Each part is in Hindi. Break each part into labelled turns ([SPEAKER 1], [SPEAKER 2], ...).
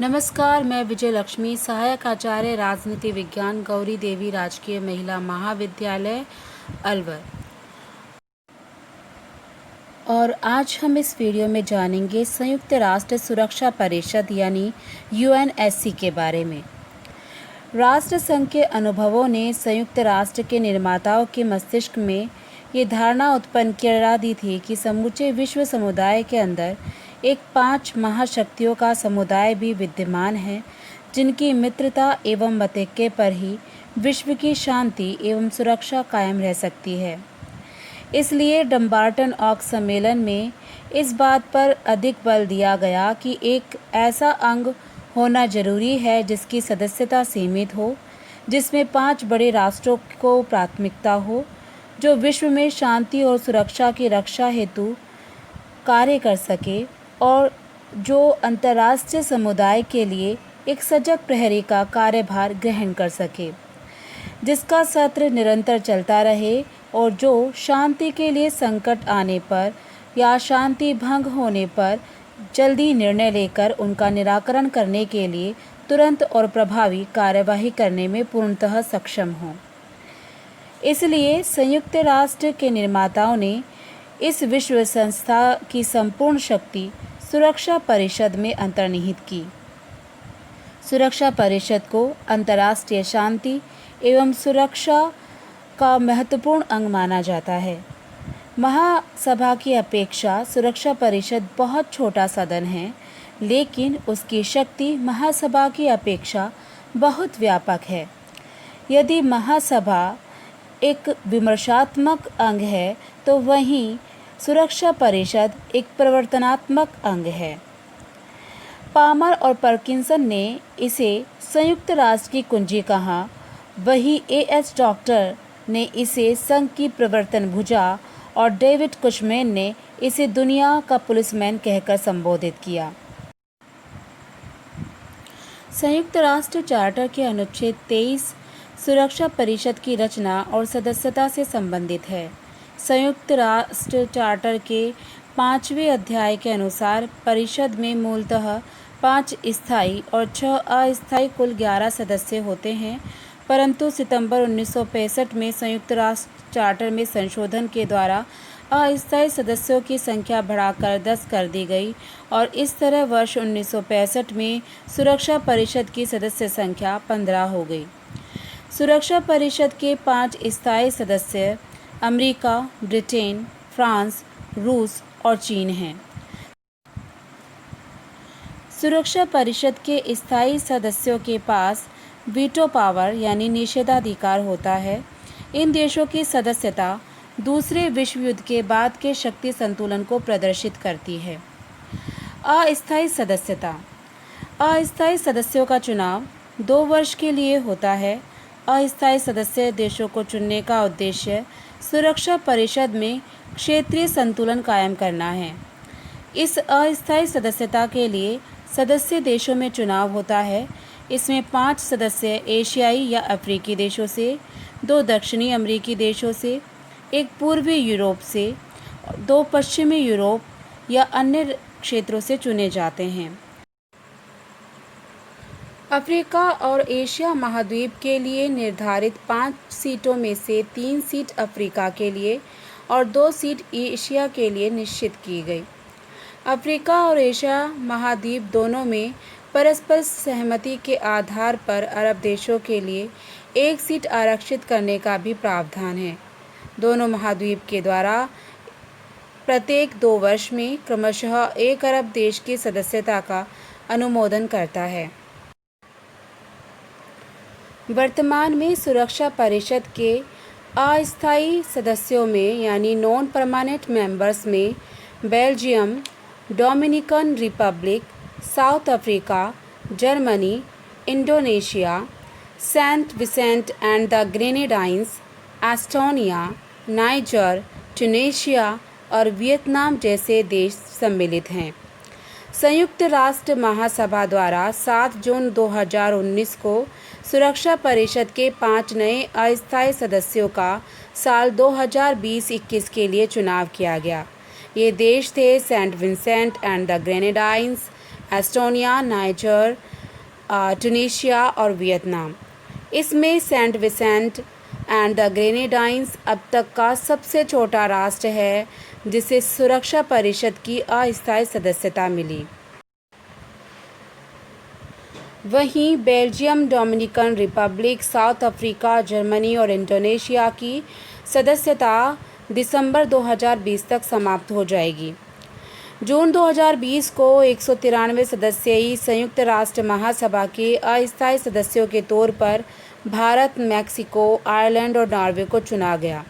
[SPEAKER 1] नमस्कार, मैं विजय लक्ष्मी, सहायक आचार्य राजनीति विज्ञान, गौरी देवी राजकीय महिला महाविद्यालय, अलवर। और आज हम इस वीडियो में जानेंगे संयुक्त राष्ट्र सुरक्षा परिषद यानी यूएनएससी के बारे में। राष्ट्र संघ के अनुभवों ने संयुक्त राष्ट्र के निर्माताओं के मस्तिष्क में ये धारणा उत्पन्न करा दी थी कि समूचे विश्व समुदाय के अंदर एक 5 महाशक्तियों का समुदाय भी विद्यमान है, जिनकी मित्रता एवं मतैक्य पर ही विश्व की शांति एवं सुरक्षा कायम रह सकती है। इसलिए डम्बार्टन ऑक सम्मेलन में इस बात पर अधिक बल दिया गया कि एक ऐसा अंग होना जरूरी है जिसकी सदस्यता सीमित हो, जिसमें 5 बड़े राष्ट्रों को प्राथमिकता हो, जो विश्व में शांति और सुरक्षा की रक्षा हेतु कार्य कर सके और जो अंतर्राष्ट्रीय समुदाय के लिए एक सजग प्रहरी का कार्यभार ग्रहण कर सके, जिसका सत्र निरंतर चलता रहे और जो शांति के लिए संकट आने पर या शांति भंग होने पर जल्दी निर्णय लेकर उनका निराकरण करने के लिए तुरंत और प्रभावी कार्यवाही करने में पूर्णतः सक्षम हो। इसलिए संयुक्त राष्ट्र के निर्माताओं ने इस विश्व संस्था की संपूर्ण शक्ति सुरक्षा परिषद में अंतर्निहित की। सुरक्षा परिषद को अंतर्राष्ट्रीय शांति एवं सुरक्षा का महत्वपूर्ण अंग माना जाता है। महासभा की अपेक्षा सुरक्षा परिषद बहुत छोटा सदन है, लेकिन उसकी शक्ति महासभा की अपेक्षा बहुत व्यापक है। यदि महासभा एक विमर्शात्मक अंग है, तो वहीं सुरक्षा परिषद एक प्रवर्तनात्मक अंग है। पामर और पर्किंसन ने इसे संयुक्त राष्ट्र की कुंजी कहा, वही एएस डॉक्टर ने इसे संघ की प्रवर्तन भुजा और डेविड कुशमैन ने इसे दुनिया का पुलिसमैन कहकर संबोधित किया। संयुक्त राष्ट्र चार्टर के अनुच्छेद 23 सुरक्षा परिषद की रचना और सदस्यता से संबंधित है। संयुक्त राष्ट्र चार्टर के 5वें अध्याय के अनुसार परिषद में मूलतः 5 स्थायी और 6 अस्थायी कुल 11 सदस्य होते हैं, परंतु सितंबर 1965 में संयुक्त राष्ट्र चार्टर में संशोधन के द्वारा अस्थायी सदस्यों की संख्या बढ़ाकर 10 कर दी गई और इस तरह वर्ष 1965 में सुरक्षा परिषद की सदस्य संख्या 15 हो गई। सुरक्षा परिषद के 5 स्थायी सदस्य अमेरिका, ब्रिटेन, फ्रांस, रूस और चीन हैं। सुरक्षा परिषद के स्थायी सदस्यों के पास वीटो पावर यानी निषेधाधिकार होता है। इन देशों की सदस्यता दूसरे विश्व युद्ध के बाद के शक्ति संतुलन को प्रदर्शित करती है। अस्थायी सदस्यता। अस्थायी सदस्यों का चुनाव 2 वर्ष के लिए होता है। अस्थायी सदस्य देशों को चुनने का उद्देश्य सुरक्षा परिषद में क्षेत्रीय संतुलन कायम करना है। इस अस्थायी सदस्यता के लिए सदस्य देशों में चुनाव होता है। इसमें 5 सदस्य एशियाई या अफ्रीकी देशों से, 2 दक्षिणी अमेरिकी देशों से, 1 पूर्वी यूरोप से, 2 पश्चिमी यूरोप या अन्य क्षेत्रों से चुने जाते हैं। अफ्रीका और एशिया महाद्वीप के लिए निर्धारित 5 सीटों में से 3 सीट अफ्रीका के लिए और 2 सीट एशिया के लिए निश्चित की गई। अफ्रीका और एशिया महाद्वीप दोनों में परस्पर सहमति के आधार पर अरब देशों के लिए 1 सीट आरक्षित करने का भी प्रावधान है। दोनों महाद्वीप के द्वारा प्रत्येक 2 वर्ष में क्रमशः 1 अरब देश की सदस्यता का अनुमोदन करता है। वर्तमान में सुरक्षा परिषद के अस्थायी सदस्यों में यानी नॉन परमानेंट मेंबर्स में Belgium, Dominican Republic, South Africa, Germany, Indonesia, Saint Vincent and the Grenadines, Estonia, Niger, Tunisia और वियतनाम जैसे देश सम्मिलित हैं। संयुक्त राष्ट्र महासभा द्वारा 7 जून 2019 को सुरक्षा परिषद के 5 नए अस्थायी सदस्यों का साल 2020-21 के लिए चुनाव किया गया। ये देश थे Saint Vincent and the Grenadines, Estonia, Niger, Tunisia और वियतनाम। इसमें Saint Vincent and the Grenadines अब तक का सबसे छोटा राष्ट्र है जिसे सुरक्षा परिषद की अस्थायी सदस्यता मिली। वहीं Belgium, Dominican Republic, South Africa, Germany और इंडोनेशिया की सदस्यता दिसंबर 2020 तक समाप्त हो जाएगी। जून 2020 को 193 सदस्यीय संयुक्त राष्ट्र महासभा के अस्थायी सदस्यों के तौर पर भारत, मैक्सिको, आयरलैंड और नॉर्वे को चुना गया।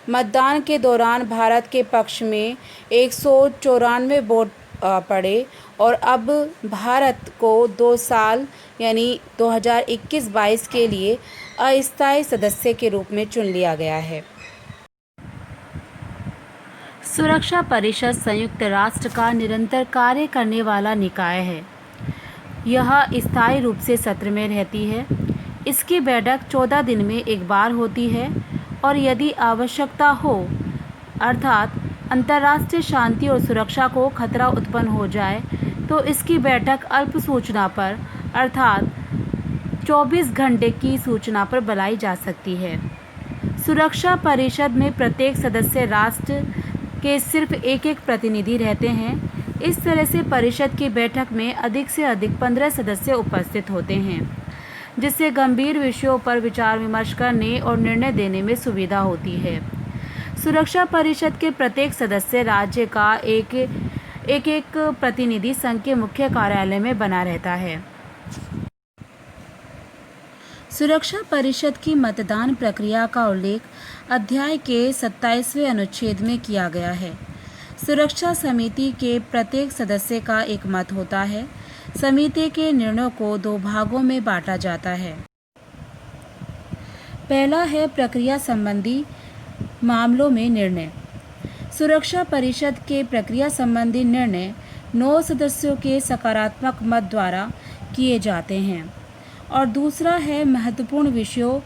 [SPEAKER 1] मतदान के दौरान भारत के पक्ष में 194 वोट पड़े और अब भारत को 2 साल यानी 2021-22 के लिए अस्थायी सदस्य के रूप में चुन लिया गया है। सुरक्षा परिषद संयुक्त राष्ट्र का निरंतर कार्य करने वाला निकाय है। यह स्थायी रूप से सत्र में रहती है। इसकी बैठक 14 दिन में एक बार होती है और यदि आवश्यकता हो अर्थात अंतर्राष्ट्रीय शांति और सुरक्षा को खतरा उत्पन्न हो जाए तो इसकी बैठक अल्प सूचना पर अर्थात 24 घंटे की सूचना पर बुलाई जा सकती है। सुरक्षा परिषद में प्रत्येक सदस्य राष्ट्र के सिर्फ एक प्रतिनिधि रहते हैं। इस तरह से परिषद की बैठक में अधिक से अधिक 15 सदस्य उपस्थित होते हैं, जिससे गंभीर विषयों पर विचार विमर्श करने और निर्णय देने में सुविधा होती है। सुरक्षा परिषद के प्रत्येक सदस्य राज्य का एक प्रतिनिधि संघ के मुख्य कार्यालय में बना रहता है। सुरक्षा परिषद की मतदान प्रक्रिया का उल्लेख अध्याय के 27वें अनुच्छेद में किया गया है। सुरक्षा समिति के प्रत्येक सदस्य का एक मत होता है। समिति के निर्णयों को 2 भागों में बांटा जाता है। पहला है प्रक्रिया संबंधी मामलों में निर्णय। सुरक्षा परिषद के प्रक्रिया संबंधी निर्णय 9 सदस्यों के सकारात्मक मत द्वारा किए जाते हैं। और दूसरा है महत्वपूर्ण विषयों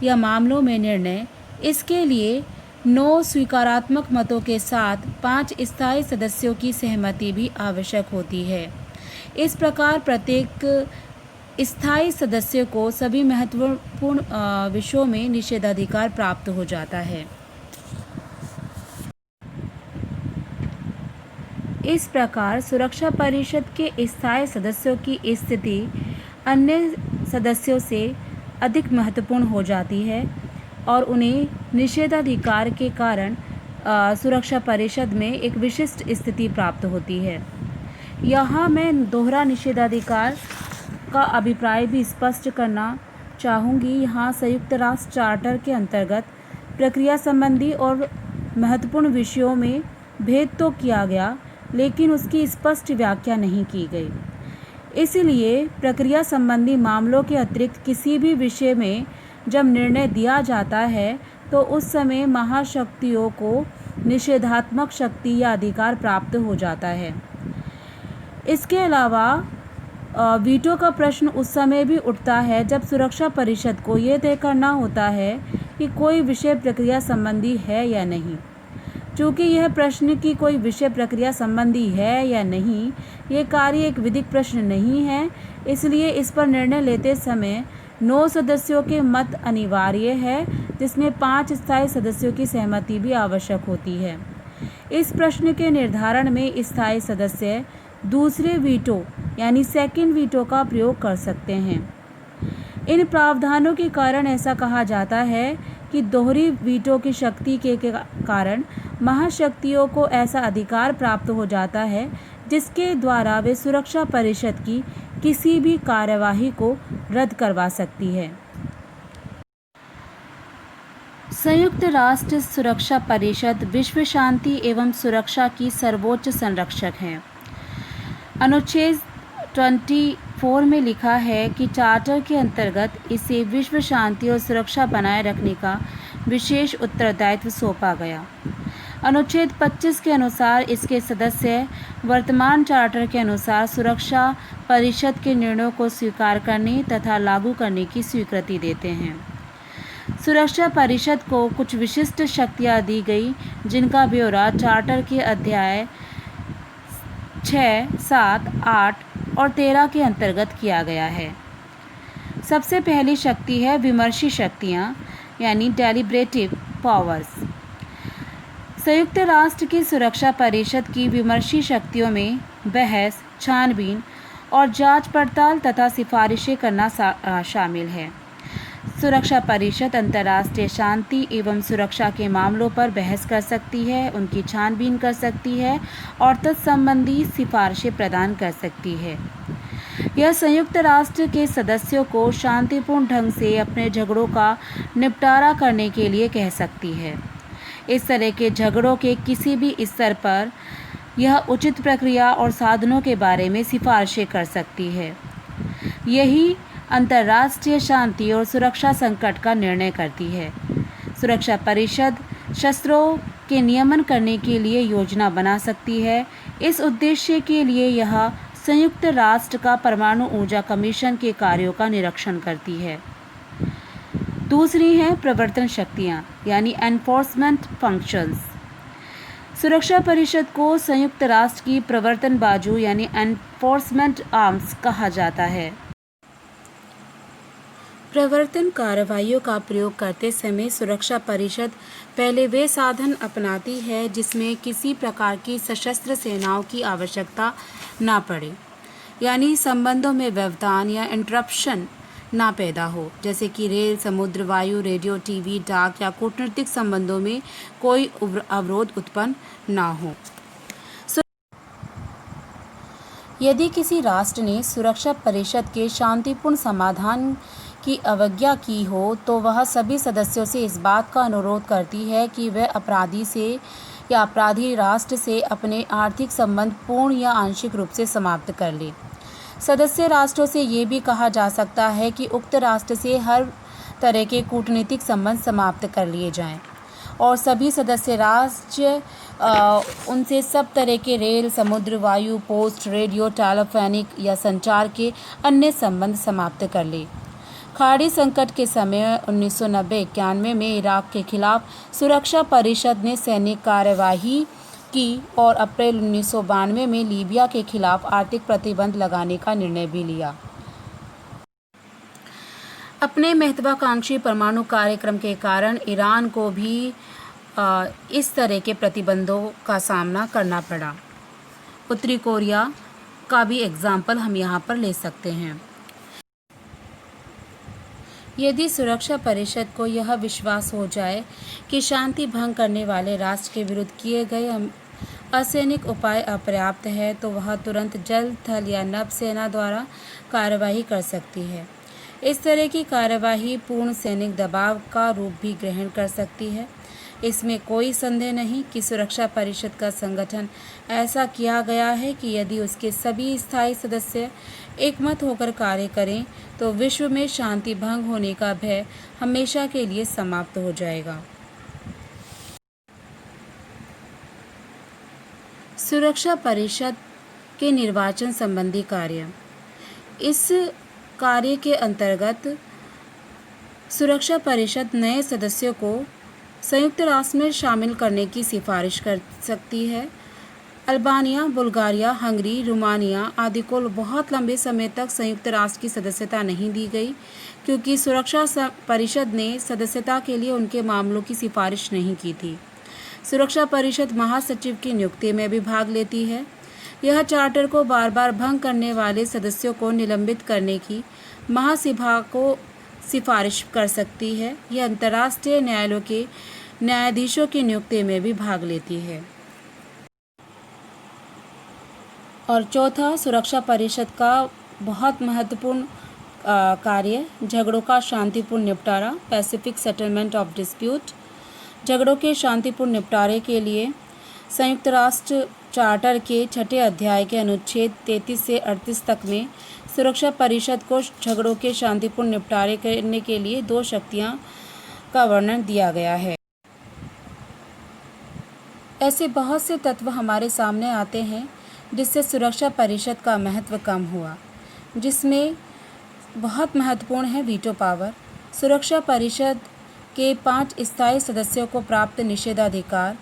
[SPEAKER 1] या मामलों में निर्णय। इसके लिए 9 स्वीकारात्मक मतों के साथ 5 स्थायी सदस्यों की सहमति भी आवश्यक होती है। इस प्रकार प्रत्येक स्थायी सदस्य को सभी महत्वपूर्ण विषयों में निषेधाधिकार प्राप्त हो जाता है। इस प्रकार सुरक्षा परिषद के स्थायी सदस्यों की स्थिति अन्य सदस्यों से अधिक महत्वपूर्ण हो जाती है और उन्हें निषेधाधिकार के कारण सुरक्षा परिषद में एक विशिष्ट स्थिति प्राप्त होती है। यहाँ मैं दोहरा निषेधाधिकार का अभिप्राय भी स्पष्ट करना चाहूँगी। यहाँ संयुक्त राष्ट्र चार्टर के अंतर्गत प्रक्रिया संबंधी और महत्वपूर्ण विषयों में भेद तो किया गया, लेकिन उसकी स्पष्ट व्याख्या नहीं की गई। इसलिए प्रक्रिया संबंधी मामलों के अतिरिक्त किसी भी विषय में जब निर्णय दिया जाता है तो उस समय महाशक्तियों को निषेधात्मक शक्ति या अधिकार प्राप्त हो जाता है। इसके अलावा वीटो का प्रश्न उस समय भी उठता है जब सुरक्षा परिषद को ये तय करना होता है कि कोई विषय प्रक्रिया संबंधी है या नहीं। चूँकि यह प्रश्न कि कोई विषय प्रक्रिया संबंधी है या नहीं, ये कार्य एक विधिक प्रश्न नहीं है, इसलिए इस पर निर्णय लेते समय 9 सदस्यों के मत अनिवार्य है, जिसमें 5 स्थायी सदस्यों की सहमति भी आवश्यक होती है। इस प्रश्न के निर्धारण में स्थायी सदस्य दूसरे वीटो यानी सेकंड वीटो का प्रयोग कर सकते हैं। इन प्रावधानों के कारण ऐसा कहा जाता है कि दोहरी वीटो की शक्ति के कारण महाशक्तियों को ऐसा अधिकार प्राप्त हो जाता है जिसके द्वारा वे सुरक्षा परिषद की किसी भी कार्यवाही को रद्द करवा सकती है। संयुक्त राष्ट्र सुरक्षा परिषद विश्व शांति एवं सुरक्षा की सर्वोच्च संरक्षक है। अनुच्छेद 24 में लिखा है कि चार्टर के अंतर्गत इसे विश्व शांति और सुरक्षा बनाए रखने का विशेष उत्तरदायित्व सौंपा गया। अनुच्छेद 25 के अनुसार इसके सदस्य वर्तमान चार्टर के अनुसार सुरक्षा परिषद के निर्णयों को स्वीकार करने तथा लागू करने की स्वीकृति देते हैं। सुरक्षा परिषद को कुछ विशिष्ट शक्तियाँ दी गई, जिनका ब्यौरा चार्टर के अध्याय 6, 7, 8 और 13 के अंतर्गत किया गया है। सबसे पहली शक्ति है विमर्शी शक्तियाँ यानी डेलिब्रेटिव पावर्स। संयुक्त राष्ट्र की सुरक्षा परिषद की विमर्शी शक्तियों में बहस, छानबीन और जांच पड़ताल तथा सिफारिशें करना शामिल है। सुरक्षा परिषद अंतर्राष्ट्रीय शांति एवं सुरक्षा के मामलों पर बहस कर सकती है, उनकी छानबीन कर सकती है और तत्संबंधी सिफारिशें प्रदान कर सकती है। यह संयुक्त राष्ट्र के सदस्यों को शांतिपूर्ण ढंग से अपने झगड़ों का निपटारा करने के लिए कह सकती है। इस तरह के झगड़ों के किसी भी स्तर पर यह उचित प्रक्रिया और साधनों के बारे में सिफारिशें कर सकती है। यही अंतर्राष्ट्रीय शांति और सुरक्षा संकट का निर्णय करती है। सुरक्षा परिषद शस्त्रों के नियमन करने के लिए योजना बना सकती है। इस उद्देश्य के लिए यह संयुक्त राष्ट्र का परमाणु ऊर्जा कमीशन के कार्यों का निरीक्षण करती है। दूसरी हैं प्रवर्तन शक्तियाँ यानी एनफोर्समेंट फंक्शंस। सुरक्षा परिषद को संयुक्त राष्ट्र की प्रवर्तन बाजू यानी एनफोर्समेंट आर्म्स कहा जाता है। प्रवर्तन कार्रवाइयों का प्रयोग करते समय सुरक्षा परिषद पहले वे साधन अपनाती है जिसमें किसी प्रकार की सशस्त्र सेनाओं की आवश्यकता ना पड़े, यानी संबंधों में व्यवधान या इंटरप्शन ना पैदा हो, जैसे कि रेल, समुद्र, वायु, रेडियो, टीवी, डाक या कूटनीतिक संबंधों में कोई अवरोध उत्पन्न ना हो। यदि किसी राष्ट्र ने सुरक्षा परिषद के शांतिपूर्ण समाधान की अवज्ञा की हो तो वह सभी सदस्यों से इस बात का अनुरोध करती है कि वह अपराधी से या अपराधी राष्ट्र से अपने आर्थिक संबंध पूर्ण या आंशिक रूप से समाप्त कर ले। सदस्य राष्ट्रों से ये भी कहा जा सकता है कि उक्त राष्ट्र से हर तरह के कूटनीतिक संबंध समाप्त कर लिए जाएं और सभी सदस्य राष्ट्र उनसे सब तरह के रेल, समुद्र, वायु, पोस्ट, रेडियो, टेलीफोनिक या संचार के अन्य संबंध समाप्त कर ले। खाड़ी संकट के समय 1990-91 में इराक के खिलाफ सुरक्षा परिषद ने सैनिक कार्यवाही की और अप्रैल 1992 में लीबिया के खिलाफ आर्थिक प्रतिबंध लगाने का निर्णय भी लिया। अपने महत्वाकांक्षी परमाणु कार्यक्रम के कारण ईरान को भी इस तरह के प्रतिबंधों का सामना करना पड़ा। उत्तरी कोरिया का भी एग्जाम्पल हम यहाँ पर ले सकते हैं। यदि सुरक्षा परिषद को यह विश्वास हो जाए कि शांति भंग करने वाले राष्ट्र के विरुद्ध किए गए असैनिक उपाय अपर्याप्त है तो वह तुरंत जल, थल या नभ सेना द्वारा कार्यवाही कर सकती है। इस तरह की कार्यवाही पूर्ण सैनिक दबाव का रूप भी ग्रहण कर सकती है। इसमें कोई संदेह नहीं कि सुरक्षा परिषद का संगठन ऐसा किया गया है कि यदि उसके सभी स्थायी सदस्य एकमत होकर कार्य करें तो विश्व में शांति भंग होने का भय हमेशा के लिए समाप्त हो जाएगा। सुरक्षा परिषद के निर्वाचन संबंधी कार्य। इस कार्य के अंतर्गत सुरक्षा परिषद नए सदस्यों को संयुक्त राष्ट्र में शामिल करने की सिफारिश कर सकती है। अल्बानिया, बुल्गारिया, हंगरी, रोमानिया आदि को बहुत लंबे समय तक संयुक्त राष्ट्र की सदस्यता नहीं दी गई क्योंकि सुरक्षा परिषद ने सदस्यता के लिए उनके मामलों की सिफारिश नहीं की थी। सुरक्षा परिषद महासचिव की नियुक्ति में भी भाग लेती है। यह चार्टर को बार बार भंग करने वाले सदस्यों को निलंबित करने की महासभा को सिफारिश कर सकती है। यह अंतर्राष्ट्रीय न्यायालयों के न्यायाधीशों की नियुक्ति में भी भाग लेती है। और चौथा, सुरक्षा परिषद का बहुत महत्वपूर्ण कार्य झगड़ों का शांतिपूर्ण निपटारा, पैसिफिक सेटलमेंट ऑफ डिस्प्यूट। झगड़ों के शांतिपूर्ण निपटारे के लिए संयुक्त राष्ट्र चार्टर के 6 अध्याय के अनुच्छेद 33 से 38 तक में सुरक्षा परिषद को झगड़ों के शांतिपूर्ण निपटारे करने के लिए 2 शक्तियां का वर्णन दिया गया है। ऐसे बहुत से तत्व हमारे सामने आते हैं जिससे सुरक्षा परिषद का महत्व कम हुआ, जिसमें बहुत महत्वपूर्ण है वीटो पावर। सुरक्षा परिषद के 5 स्थायी सदस्यों को प्राप्त निषेधाधिकार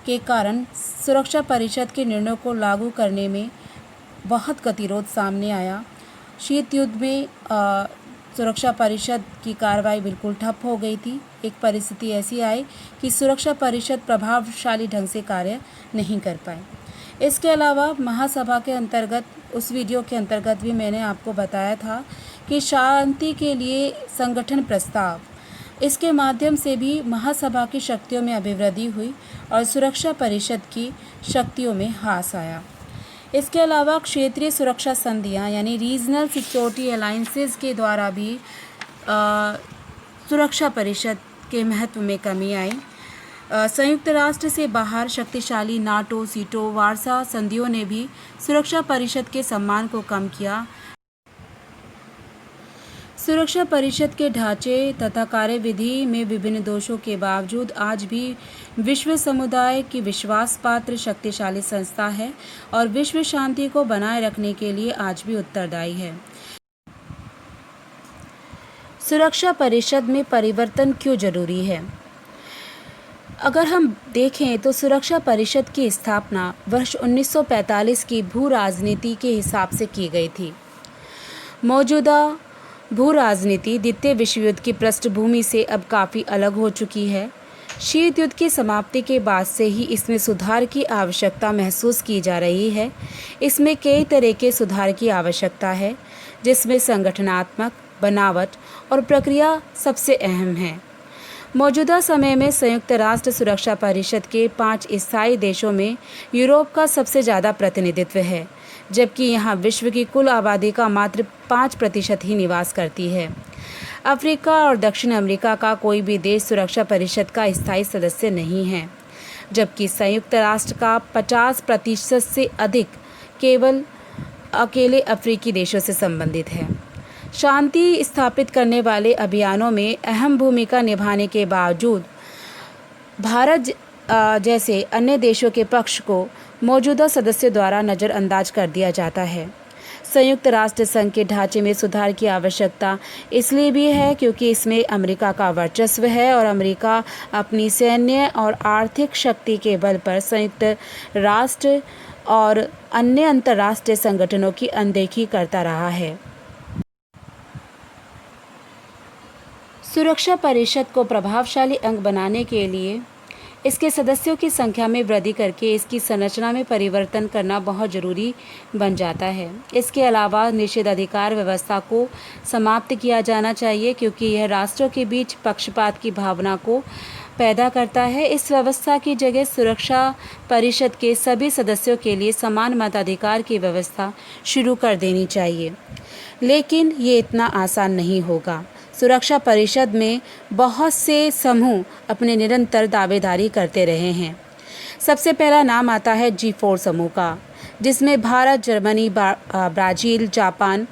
[SPEAKER 1] के कारण सुरक्षा परिषद के निर्णयों को लागू करने में बहुत गतिरोध सामने आया। शीत युद्ध में सुरक्षा परिषद की कार्रवाई बिल्कुल ठप हो गई थी। एक परिस्थिति ऐसी आई कि सुरक्षा परिषद प्रभावशाली ढंग से कार्य नहीं कर पाए। इसके अलावा महासभा के अंतर्गत, उस वीडियो के अंतर्गत भी मैंने आपको बताया था कि शांति के लिए संगठन प्रस्ताव, इसके माध्यम से भी महासभा की शक्तियों में अभिवृद्धि हुई और सुरक्षा परिषद की शक्तियों में ह्रास आया। इसके अलावा क्षेत्रीय सुरक्षा संधियां यानी रीजनल सिक्योरिटी अलायंसेस के द्वारा भी सुरक्षा परिषद के महत्व में कमी आई। संयुक्त राष्ट्र से बाहर शक्तिशाली नाटो, सीटो, वार्सा संधियों ने भी सुरक्षा परिषद के सम्मान को कम किया। सुरक्षा परिषद के ढांचे तथा कार्यविधि में विभिन्न दोषों के बावजूद आज भी विश्व समुदाय की विश्वास पात्र शक्तिशाली संस्था है और विश्व शांति को बनाए रखने के लिए आज भी उत्तरदायी है। सुरक्षा परिषद में परिवर्तन क्यों जरूरी है? अगर हम देखें तो सुरक्षा परिषद की स्थापना वर्ष 1945 की भू राजनीति के हिसाब से की गई थी। मौजूदा भू राजनीति द्वितीय विश्व युद्ध की पृष्ठभूमि से अब काफ़ी अलग हो चुकी है। शीत युद्ध की समाप्ति के बाद से ही इसमें सुधार की आवश्यकता महसूस की जा रही है। इसमें कई तरह के सुधार की आवश्यकता है, जिसमें संगठनात्मक बनावट और प्रक्रिया सबसे अहम है। मौजूदा समय में संयुक्त राष्ट्र सुरक्षा परिषद के 5 स्थायी देशों में यूरोप का सबसे ज़्यादा प्रतिनिधित्व है, जबकि यहाँ विश्व की कुल आबादी का मात्र 5% ही निवास करती है। अफ्रीका और दक्षिण अमेरिका का कोई भी देश सुरक्षा परिषद का स्थायी सदस्य नहीं है, जबकि संयुक्त राष्ट्र का 50% से अधिक केवल अकेले अफ्रीकी देशों से संबंधित है। शांति स्थापित करने वाले अभियानों में अहम भूमिका निभाने के बावजूद भारत जैसे अन्य देशों के पक्ष को मौजूदा सदस्यों द्वारा नज़रअंदाज कर दिया जाता है। संयुक्त राष्ट्र संघ के ढांचे में सुधार की आवश्यकता इसलिए भी है क्योंकि इसमें अमेरिका का वर्चस्व है और अमेरिका अपनी सैन्य और आर्थिक शक्ति के बल पर संयुक्त राष्ट्र और अन्य अंतर्राष्ट्रीय संगठनों की अनदेखी करता रहा है। सुरक्षा परिषद को प्रभावशाली अंग बनाने के लिए इसके सदस्यों की संख्या में वृद्धि करके इसकी संरचना में परिवर्तन करना बहुत ज़रूरी बन जाता है। इसके अलावा निषेधाधिकार व्यवस्था को समाप्त किया जाना चाहिए क्योंकि यह राष्ट्रों के बीच पक्षपात की भावना को पैदा करता है। इस व्यवस्था की जगह सुरक्षा परिषद के सभी सदस्यों के लिए समान मताधिकार की व्यवस्था शुरू कर देनी चाहिए, लेकिन ये इतना आसान नहीं होगा। सुरक्षा परिषद में बहुत से समूह अपने निरंतर दावेदारी करते रहे हैं। सबसे पहला नाम आता है G4 समूह का, जिसमें भारत, जर्मनी, ब्राज़ील, जापान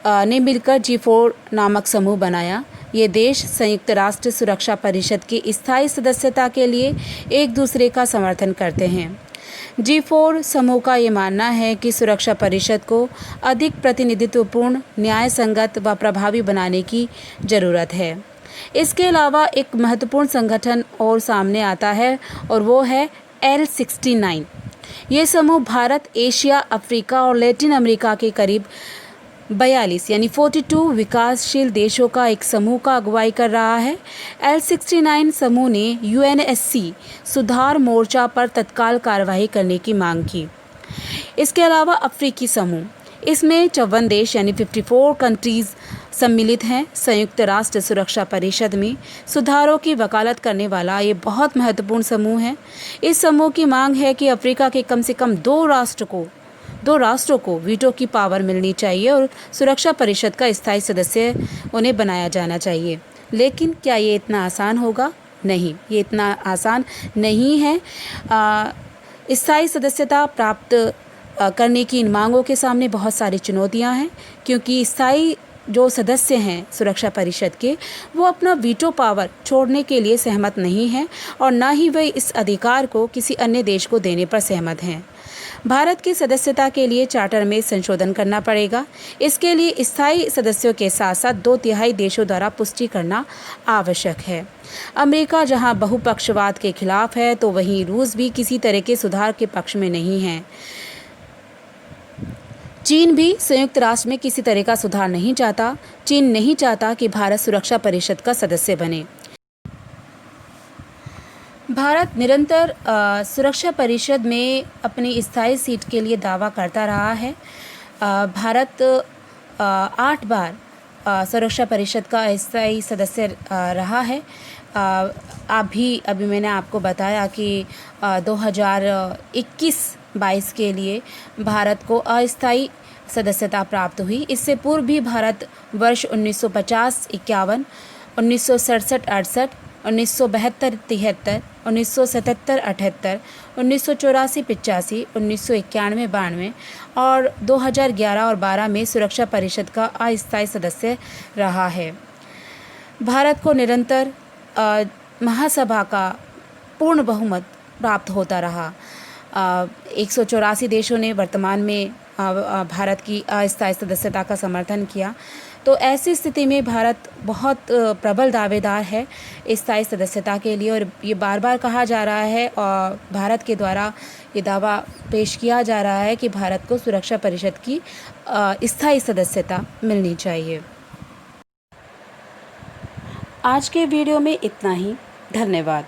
[SPEAKER 1] ने मिलकर G4 नामक समूह बनाया। ये देश संयुक्त राष्ट्र सुरक्षा परिषद की स्थायी सदस्यता के लिए एक दूसरे का समर्थन करते हैं। G4 समूह का ये मानना है कि सुरक्षा परिषद को अधिक प्रतिनिधित्वपूर्ण, न्याय संगत व प्रभावी बनाने की ज़रूरत है। इसके अलावा एक महत्वपूर्ण संगठन और सामने आता है और वो है L69। ये समूह भारत, एशिया, अफ्रीका और लैटिन अमेरिका के करीब 42 यानी 42 विकासशील देशों का एक समूह का अगुवाई कर रहा है। L69 समूह ने UNSC सुधार मोर्चा पर तत्काल कार्रवाई करने की मांग की। इसके अलावा अफ्रीकी समूह, इसमें 54 देश यानी 54 कंट्रीज़ सम्मिलित हैं। संयुक्त राष्ट्र सुरक्षा परिषद में सुधारों की वकालत करने वाला ये बहुत महत्वपूर्ण समूह है। इस समूह की मांग है कि अफ्रीका के कम से कम दो राष्ट्रों को वीटो की पावर मिलनी चाहिए और सुरक्षा परिषद का स्थायी सदस्य उन्हें बनाया जाना चाहिए। लेकिन क्या ये इतना आसान होगा? नहीं, ये इतना आसान नहीं है। स्थायी सदस्यता प्राप्त करने की इन मांगों के सामने बहुत सारी चुनौतियां हैं, क्योंकि स्थायी जो सदस्य हैं सुरक्षा परिषद के, वो अपना वीटो पावर छोड़ने के लिए सहमत नहीं हैं और ना ही वे इस अधिकार को किसी अन्य देश को देने पर सहमत हैं। भारत की सदस्यता के लिए चार्टर में संशोधन करना पड़ेगा। इसके लिए स्थायी सदस्यों के साथ साथ 2/3 देशों द्वारा पुष्टि करना आवश्यक है। अमेरिका जहां बहुपक्षवाद के खिलाफ है, तो वहीं रूस भी किसी तरह के सुधार के पक्ष में नहीं है। चीन भी संयुक्त राष्ट्र में किसी तरह का सुधार नहीं चाहता। चीन नहीं चाहता कि भारत सुरक्षा परिषद का सदस्य बने। भारत निरंतर सुरक्षा परिषद में अपनी स्थायी सीट के लिए दावा करता रहा है। भारत 8 बार सुरक्षा परिषद का स्थायी सदस्य रहा है। अभी मैंने आपको बताया कि 2021-22 के लिए भारत को अस्थायी सदस्यता प्राप्त हुई। इससे पूर्व भी भारत वर्ष 1950-51, 1967-68, 1972-73, 1977-78, 1984-85, 1991-92 और 2011 और 12 में सुरक्षा परिषद का अस्थायी सदस्य रहा है। भारत को निरंतर महासभा का पूर्ण बहुमत प्राप्त होता रहा। 184 देशों ने वर्तमान में भारत की अस्थायी सदस्यता का समर्थन किया। तो ऐसी स्थिति में भारत बहुत प्रबल दावेदार है स्थायी सदस्यता के लिए, और ये बार बार कहा जा रहा है और भारत के द्वारा ये दावा पेश किया जा रहा है कि भारत को सुरक्षा परिषद की स्थायी सदस्यता मिलनी चाहिए। आज के वीडियो में इतना ही। धन्यवाद।